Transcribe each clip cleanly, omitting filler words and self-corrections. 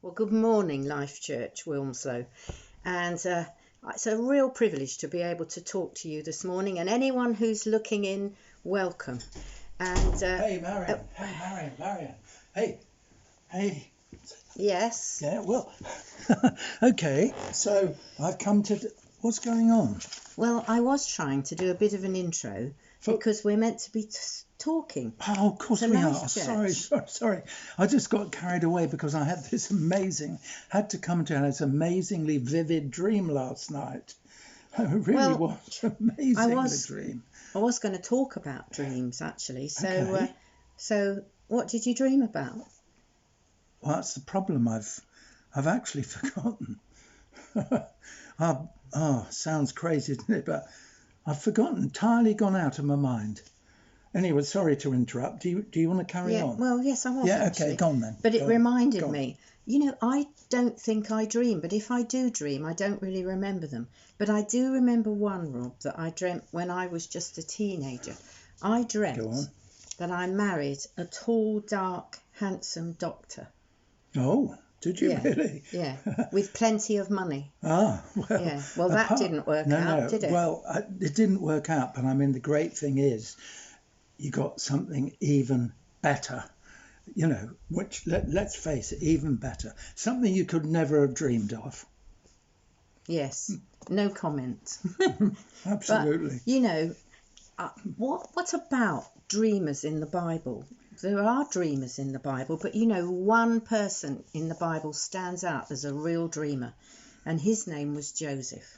Well, good morning, Life Church, Wilmslow. And it's a real privilege to be able to talk to you this morning. And anyone who's looking in, welcome. And Hey, Marion. Marion. Hey. Yes. Yeah, well, okay. So I've come to... What's going on? Well, I was trying to do a bit of an intro because we're meant to be talking. Oh, of course we are. Church. Sorry. I just got carried away because I had this amazingly vivid dream last night. It really was amazingly dream. I was going to talk about dreams, actually. So, Okay. So what did you dream about? Well, that's the problem. I've actually forgotten. Sounds crazy, doesn't it? But I've forgotten, entirely gone out of my mind. Anyway, sorry to interrupt. Do you want to carry on? Well, yes, I was. Yeah, actually. okay, go on then. But it reminded me, I don't think I dream, but if I do dream, I don't really remember them. But I do remember one, Rob, that I dreamt when I was just a teenager. I dreamt that I married a tall, dark, handsome doctor. Oh, did you really? Yeah, with plenty of money. Well. Yeah, well, that didn't work out, did it? Well, it didn't work out, but I mean, the great thing is you got something even better, which, let's face it, even better. Something you could never have dreamed of. Yes, no comment. Absolutely. But, what about dreamers in the Bible? There are dreamers in the Bible, but one person in the Bible stands out as a real dreamer, and his name was Joseph.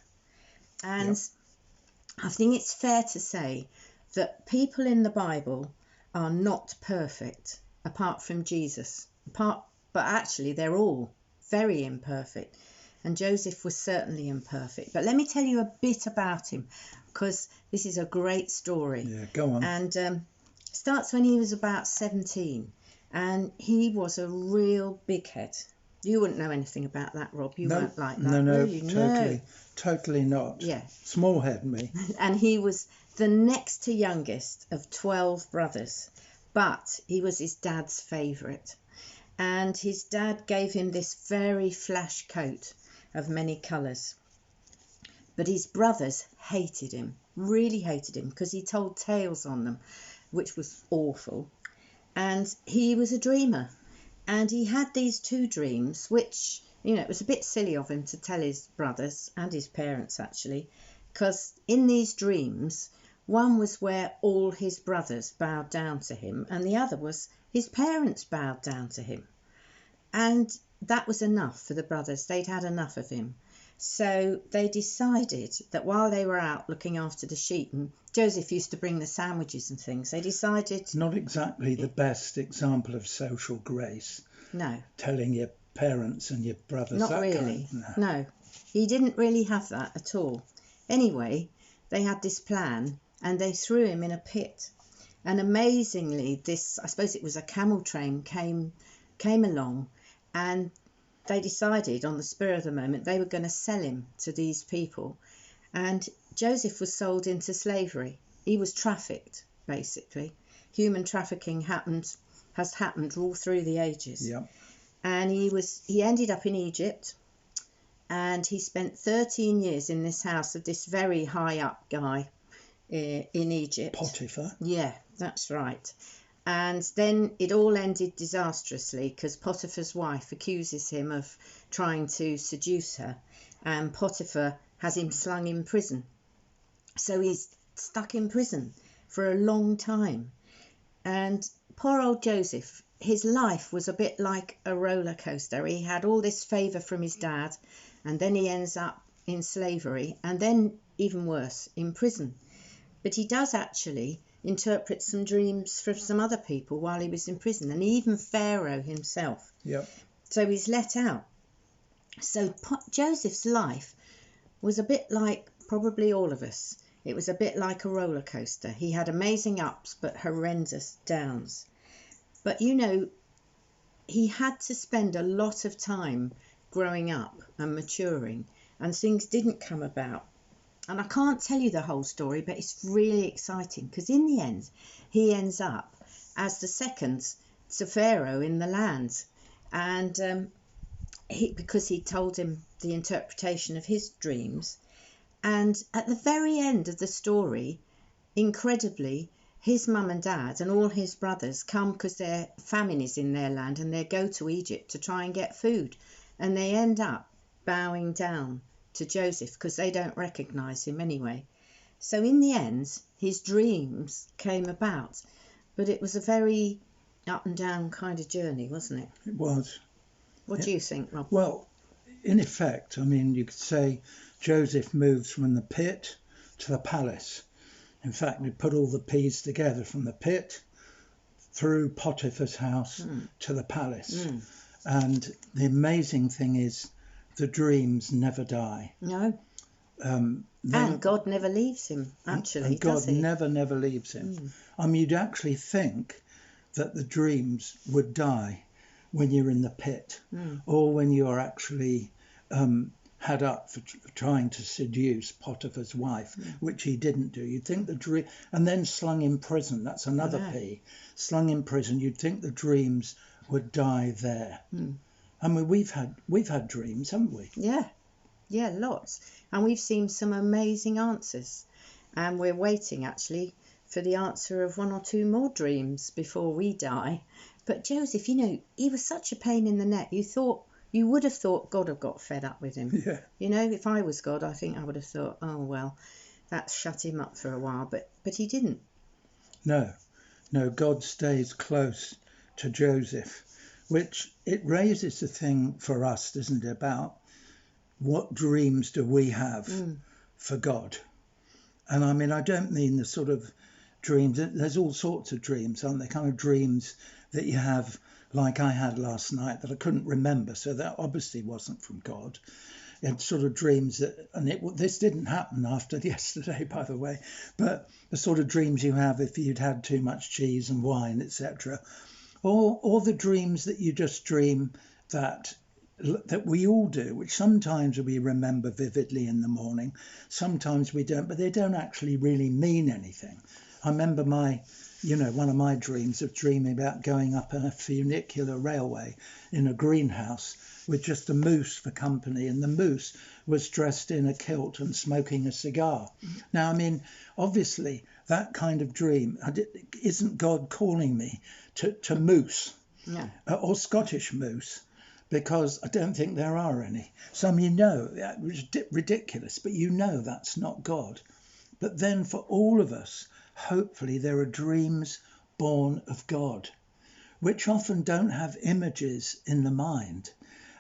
And I think it's fair to say that people in the Bible are not perfect, apart from Jesus. But actually, they're all very imperfect. And Joseph was certainly imperfect. But let me tell you a bit about him, because this is a great story. Yeah, go on. And starts when he was about 17. And he was a real big head. You wouldn't know anything about that, Rob. You weren't like that. No, totally not. Yeah. Small head me. And he was the next to youngest of 12 brothers, but he was his dad's favourite. And his dad gave him this very flash coat of many colours. But his brothers hated him, really hated him, because he told tales on them, which was awful. And he was a dreamer. And he had these two dreams, which, it was a bit silly of him to tell his brothers and his parents, actually, because in these dreams, one was where all his brothers bowed down to him, and the other was his parents bowed down to him. And that was enough for the brothers. They'd had enough of him. So they decided that while they were out looking after the sheep, and Joseph used to bring the sandwiches and things, they decided... Not exactly the best example of social grace. No. Telling your parents and your brothers Not that really. No, he didn't really have that at all. Anyway, they had this plan and they threw him in a pit. And amazingly, I suppose it was a camel train, came along, and they decided on the spur of the moment they were going to sell him to these people. And Joseph was sold into slavery. He was trafficked, basically. Human trafficking has happened all through the ages. Yeah. And he ended up in Egypt, and he spent 13 years in this house of this very high up guy in Egypt. Potiphar. Yeah, that's right. And then it all ended disastrously because Potiphar's wife accuses him of trying to seduce her, and Potiphar has him slung in prison. So he's stuck in prison for a long time. And poor old Joseph, his life was a bit like a roller coaster. He had all this favour from his dad, and then he ends up in slavery, and then, even worse, in prison. But he does actually interpret some dreams for some other people while he was in prison, and even Pharaoh himself. Yep. So he's let out. So Joseph's life was a bit like probably all of us. It was a bit like a roller coaster. He had amazing ups but horrendous downs. But he had to spend a lot of time growing up and maturing, and things didn't come about. And I can't tell you the whole story, but it's really exciting because in the end, he ends up as the second to Pharaoh in the land. And because he told him the interpretation of his dreams. And at the very end of the story, incredibly, his mum and dad and all his brothers come because their famine is in their land, and they go to Egypt to try and get food. And they end up bowing down to Joseph because they don't recognise him anyway. So in the end, his dreams came about. But it was a very up and down kind of journey, wasn't it? It was. What do you think, Rob? Well, in effect, I mean, you could say Joseph moves from the pit to the palace. In fact, we put all the P's together, from the pit through Potiphar's house to the palace. And the amazing thing is, the dreams never die. No. And God never leaves him, actually, and God does he? never leaves him. I mean, you'd actually think that the dreams would die when you're in the pit, or when you're actually had up for trying to seduce Potiphar's wife, which he didn't do. You'd think the dream, and then slung in prison. That's another P. Slung in prison. You'd think the dreams would die there. I mean, we've had dreams, haven't we? Yeah, lots. And we've seen some amazing answers. And we're waiting, actually, for the answer of one or two more dreams before we die. But Joseph, you know, he was such a pain in the neck. You would have thought God had got fed up with him. Yeah. You know, if I was God, I think I would have thought, oh, well, that shut him up for a while. But he didn't. No, God stays close to Joseph, which it raises the thing for us, doesn't it, about what dreams do we have for God? And I mean, I don't mean the sort of dreams. There's all sorts of dreams, aren't there? Kind of dreams that you have, like I had last night, that I couldn't remember. So that obviously wasn't from God. It's sort of dreams that, and this didn't happen after yesterday, by the way, but the sort of dreams you have if you'd had too much cheese and wine, etc. Or the dreams that you just dream that we all do, which sometimes we remember vividly in the morning, sometimes we don't, but they don't actually really mean anything. I remember one of my dreams of dreaming about going up a funicular railway in a greenhouse with just a moose for company, and the moose was dressed in a kilt and smoking a cigar. Now, I mean, obviously, that kind of dream, isn't God calling me to moose or Scottish moose? Because I don't think there are any. Some, ridiculous, but that's not God. But then for all of us, hopefully there are dreams born of God, which often don't have images in the mind,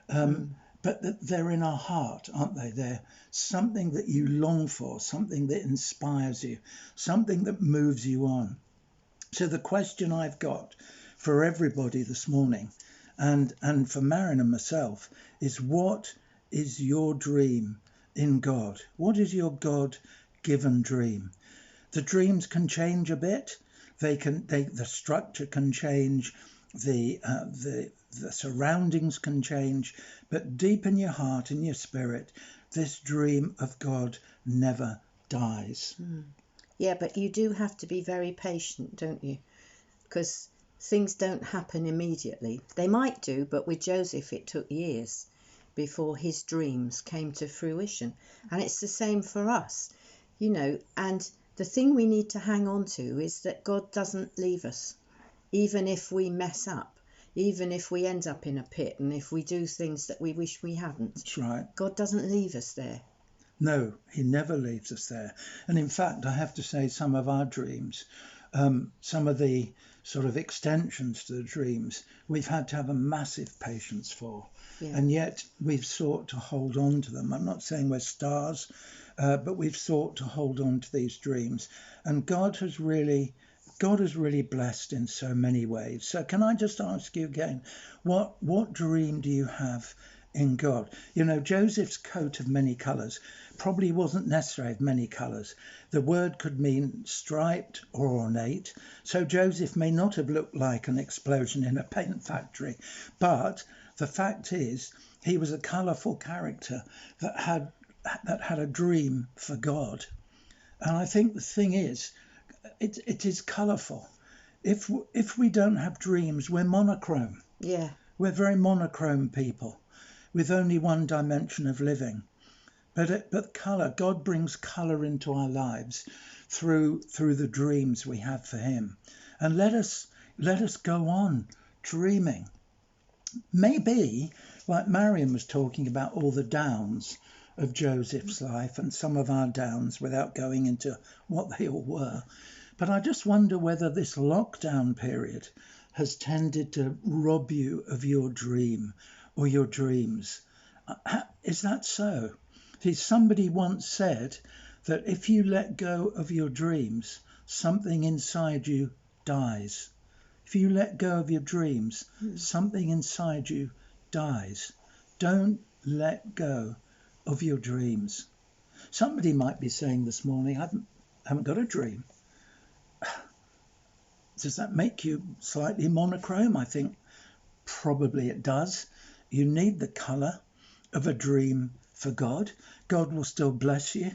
but that they're in our heart, aren't they? They're something that you long for, something that inspires you, something that moves you on. So the question I've got for everybody this morning, and for Marion and myself, is what is your dream in God? What is your God-given dream? The dreams can change a bit. The structure can change, the surroundings can change, but deep in your heart, in your spirit, this dream of God never dies. Yeah, but you do have to be very patient, don't you? Because things don't happen immediately. They might do, but with Joseph it took years before his dreams came to fruition. And it's the same for us, and the thing we need to hang on to is that God doesn't leave us, even if we mess up, even if we end up in a pit, and if we do things that we wish we hadn't. That's right. God doesn't leave us there. No, he never leaves us there. And in fact, I have to say, some of our dreams, some of the sort of extensions to the dreams, we've had to have a massive patience for. Yeah. And yet we've sought to hold on to them. I'm not saying we're stars, but we've sought to hold on to these dreams. And God has really blessed in so many ways. So can I just ask you again, what dream do you have in God? Joseph's coat of many colours probably wasn't necessarily of many colours. The word could mean striped or ornate. So Joseph may not have looked like an explosion in a paint factory. But the fact is, he was a colourful character that had a dream for God. And I think the thing is, it is colourful. If we don't have dreams, we're monochrome. Yeah. We're very monochrome people. with only one dimension of living. But colour, God brings colour into our lives through the dreams we have for him. And let us go on dreaming. Maybe, like Marion was talking about all the downs of Joseph's life and some of our downs without going into what they all were. But I just wonder whether this lockdown period has tended to rob you of your dream or your dreams. Is that so? See, somebody once said that if you let go of your dreams, something inside you dies. If you let go of your dreams, something inside you dies. Don't let go of your dreams. Somebody might be saying this morning, I haven't got a dream. Does that make you slightly monochrome? I think probably it does. You need the colour of a dream for God. God will still bless you.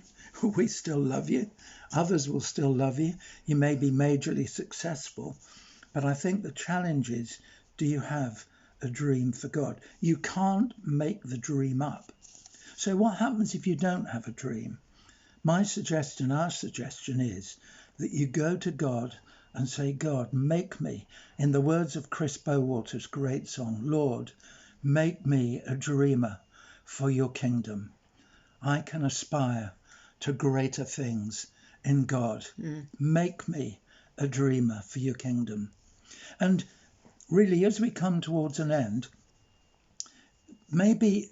We still love you. Others will still love you. You may be majorly successful. But I think the challenge is, do you have a dream for God? You can't make the dream up. So what happens if you don't have a dream? My suggestion, our suggestion is that you go to God and say, God, make me, in the words of Chris Bowater's great song, Lord, make me a dreamer for your kingdom. I can aspire to greater things in God. Make me a dreamer for your kingdom. And really, as we come towards an end, maybe,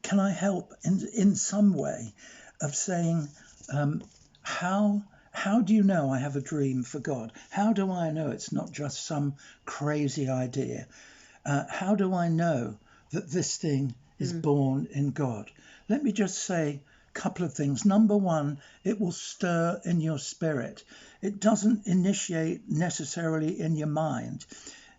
can I help in some way of saying, how do you know I have a dream for God? How do I know it's not just some crazy idea? How do I know that this thing is born in God? Let me just say a couple of things. Number one, it will stir in your spirit. It doesn't initiate necessarily in your mind.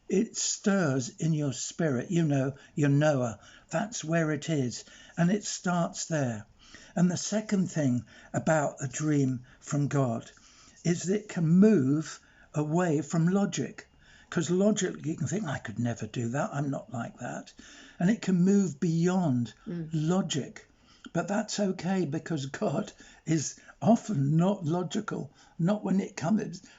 It stirs in your spirit. Your Noah, that's where it is. And it starts there. And the second thing about a dream from God is that it can move away from logic. Because logic, you can think, I could never do that. I'm not like that. And it can move beyond logic. But that's okay, because God is often not logical. Not when it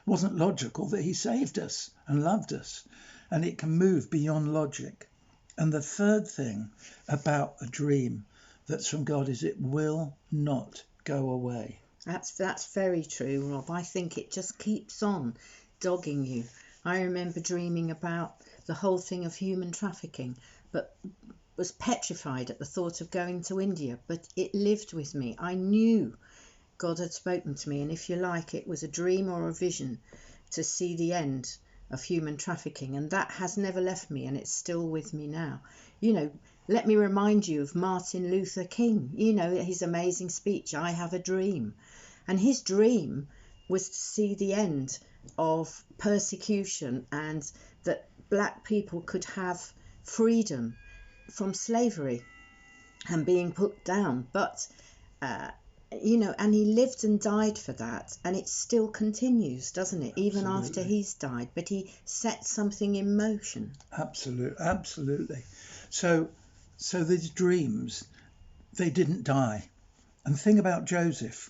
wasn't logical that he saved us and loved us. And it can move beyond logic. And the third thing about a dream that's from God is it will not go away. That's very true, Rob. I think it just keeps on dogging you. I remember dreaming about the whole thing of human trafficking, but was petrified at the thought of going to India. But it lived with me. I knew God had spoken to me, and if you like, it was a dream or a vision to see the end of human trafficking, and that has never left me, and it's still with me now. Let me remind you of Martin Luther King, his amazing speech, I have a dream. And his dream was to see the end of persecution and that black people could have freedom from slavery and being put down. But, and he lived and died for that. And it still continues, doesn't it? Even after he's died. But he set something in motion. Absolutely. So these dreams, they didn't die. And the thing about Joseph,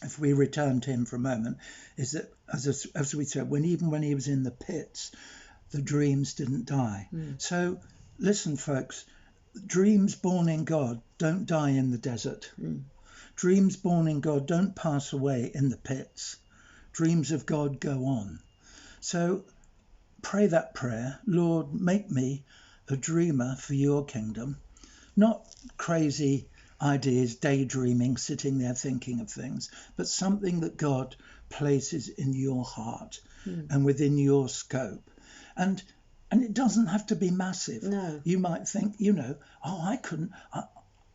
if we return to him for a moment, is that, as we said, even when he was in the pits, the dreams didn't die. So listen, folks, dreams born in God don't die in the desert. Dreams born in God don't pass away in the pits. Dreams of God go on. So pray that prayer, Lord, make me a dreamer for your kingdom. Not crazy ideas, daydreaming, sitting there thinking of things, but something that God places in your heart and within your scope. And it doesn't have to be massive. No. You might think,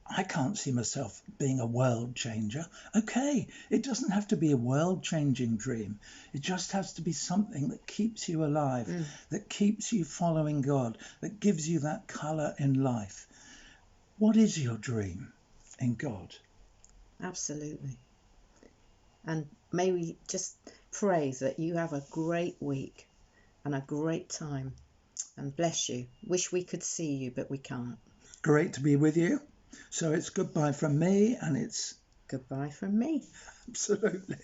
I can't see myself being a world changer. Okay, it doesn't have to be a world changing dream. It just has to be something that keeps you alive, that keeps you following God, that gives you that colour in life. What is your dream in God? Absolutely. And may we just pray that you have a great week and a great time, and bless you. Wish we could see you, but we can't. great to be with you. So it's goodbye from me, and it's Goodbye from me. absolutely.